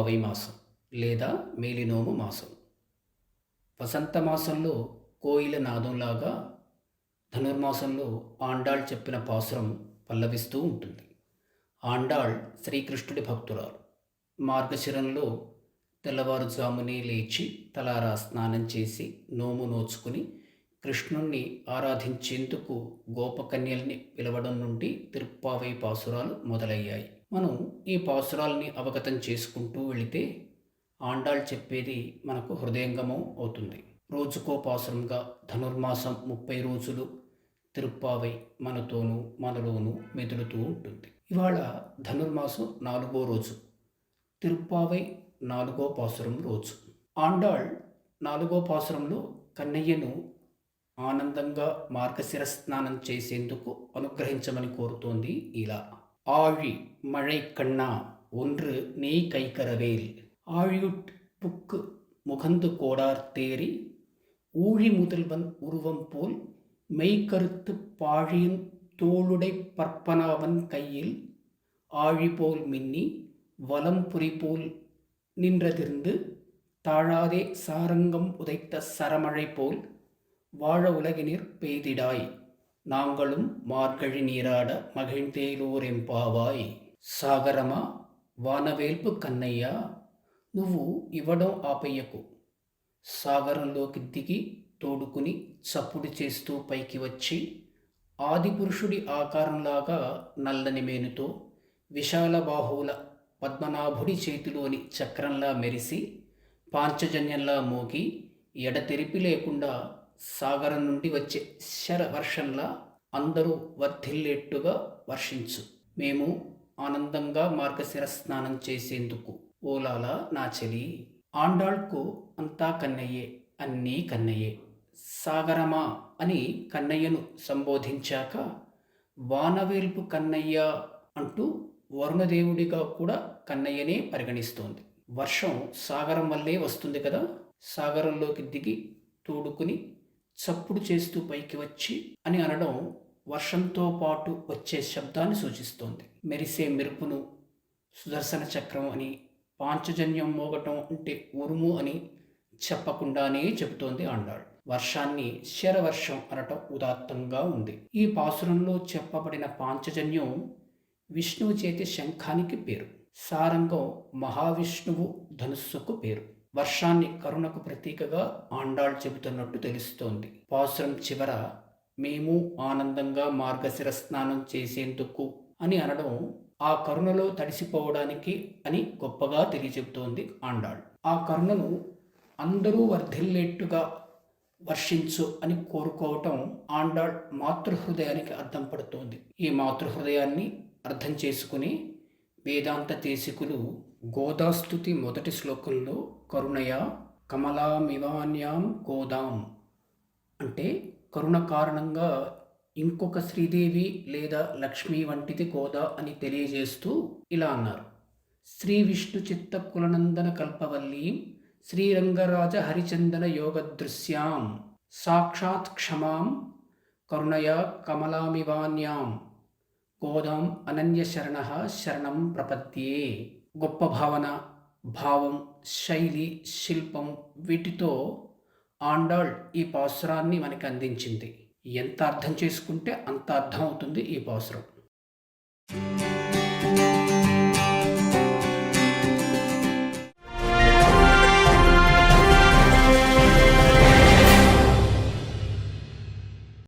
తిరుప్పావై మాసం లేదా మేలినోము మాసం. వసంత మాసంలో కోయిల నాదంలాగా ధనుర్మాసంలో ఆండాళ్ చెప్పిన పాసురం పల్లవిస్తూ ఉంటుంది. ఆండాళ్ శ్రీకృష్ణుడి భక్తురాలు. మార్గశిరంలో తెల్లవారుజామునే లేచి తలారా స్నానం చేసి నోము నోచుకుని కృష్ణుణ్ణి ఆరాధించేందుకు గోపకన్యల్ని పిలవడం నుండి తిరుప్పావై పాసురాలు మొదలయ్యాయి. మనం ఈ పాసురాల్ని అవగతం చేసుకుంటూ వెళితే ఆండాళ్ చెప్పేది మనకు హృదయంగమం అవుతుంది. రోజుకో పాసురంగా ధనుర్మాసం 30 రోజులు తిరుప్పావై మనతోనూ మనలోనూ మెదులుతూ ఉంటుంది. ఇవాళ ధనుర్మాసం 4వ రోజు, తిరుప్పావై 4వ పాసురం రోజు. ఆండాళ్ 4వ పాసురంలో కన్నయ్యను ఆనందంగా మార్గశిర స్నానం చేసేందుకు అనుగ్రహించమని కోరుతోంది ఇలా. ஆழி மழை கண்ணா ஒன்று நீ கைக்கரவேல் ஆழியுட் புக்கு முகந்து கோடார் தேரி ஊழி முதல்வன் உருவம் போல் மெய்கருத்து பாழியின் தோளுடை பற்பனாவன் கையில் ஆழி போல் மின்னி வலம் புரி போல் நின்றதிர்ந்து தாழாதே சாரங்கம் உதைத்த சரமழை போல் வாழ உலகினிற் பெய்திடாய் நாங்களும் మార్గழி నీరాడ మగిழ்ந்தేలోరెంపావాయ్. సాగరమా వానవేల్పు కన్నయ్య, నువ్వు ఇవ్వడం ఆపయ్యకు. సాగరంలోకి దిగి తోడుకుని చప్పుడు చేస్తూ పైకి వచ్చి ఆదిపురుషుడి ఆకారంలాగా నల్లని మేనుతో విశాల బాహువుల పద్మనాభుడి చేతిలోని చక్రంలా మెరిసి పాంచజన్యంలా మోగి ఎడతెరిపి లేకుండా సాగరం నుండి వచ్చే శరవర్షంలా అందరూ వర్ధిల్లేట్టుగా వర్షించు. మేము ఆనందంగా మార్గశిర స్నానం చేసేందుకు ఓలాలా నా చెలి. ఆండాళ్కు అంతా కన్నయ్యే, అన్నీ కన్నయ్యే. సాగరమా అని కన్నయ్యను సంబోధించాక వానవేల్పు కన్నయ్య అంటూ వరుణదేవుడిగా కూడా కన్నయ్యనే పరిగణిస్తోంది. వర్షం సాగరం వల్లే వస్తుంది కదా. సాగరంలోకి దిగి తోడుకుని చప్పుడు చేస్తూ పైకి వచ్చి అని అనడం వర్షంతో పాటు వచ్చే శబ్దాన్ని సూచిస్తోంది. మెరిసే మెరుపును సుదర్శన చక్రం అని, పాంచజన్యం మోగటం అంటే ఉరుము అని చెప్పకుండానే చెబుతోంది ఆండాళ్. వర్షాన్ని శరవర్షం అనటం ఉదాత్తంగా ఉంది. ఈ పాసురంలో చెప్పబడిన పాంచజన్యం విష్ణువు చేతి శంఖానికి పేరు. సారంగం మహావిష్ణువు ధనుస్సుకు పేరు. వర్షాన్ని కరుణకు ప్రతీకగా ఆండాళ్ చెబుతున్నట్టు తెలుస్తోంది. పాసురం చివర మేము ఆనందంగా మార్గశిర స్నానం చేసేందుకు అని అనడం ఆ కరుణలో తడిసిపోవడానికి అని గొప్పగా తెలియచెబుతోంది ఆండాళ్. ఆ కరుణను అందరూ వర్ధిల్లేట్టుగా వర్షించు అని కోరుకోవటం ఆండాళ్ మాతృహృదయానికి అర్థం పడుతోంది. ఈ మాతృహృదయాన్ని అర్థం చేసుకుని వేదాంత దేశికులు గోదాస్తుతి మొదటి శ్లోకంలో కరుణయ కమలామివాన్యాం గోదాం అంటే కరుణ కారణంగా ఇంకొక శ్రీదేవి లేదా లక్ష్మి వంటిది గోదా అని తెలియజేస్తూ ఇలా అన్నారు. శ్రీ విష్ణు చిత్త కులనందన కల్పవల్లీం శ్రీరంగరాజ హరిచందన యోగదృశ్యాం సాక్షాత్ క్షమాం కరుణయ కమలామివాన్యాం గోదాం అనన్య శరణం ప్రపద్యే. గొప్ప భావన, భావం, శైలి, శిల్పం వీటితో ఆండాళ్ ఈ పాసురాన్ని మనకి అందించింది. ఎంత అర్థం చేసుకుంటే అంత అర్థం అవుతుంది ఈ పాసురం.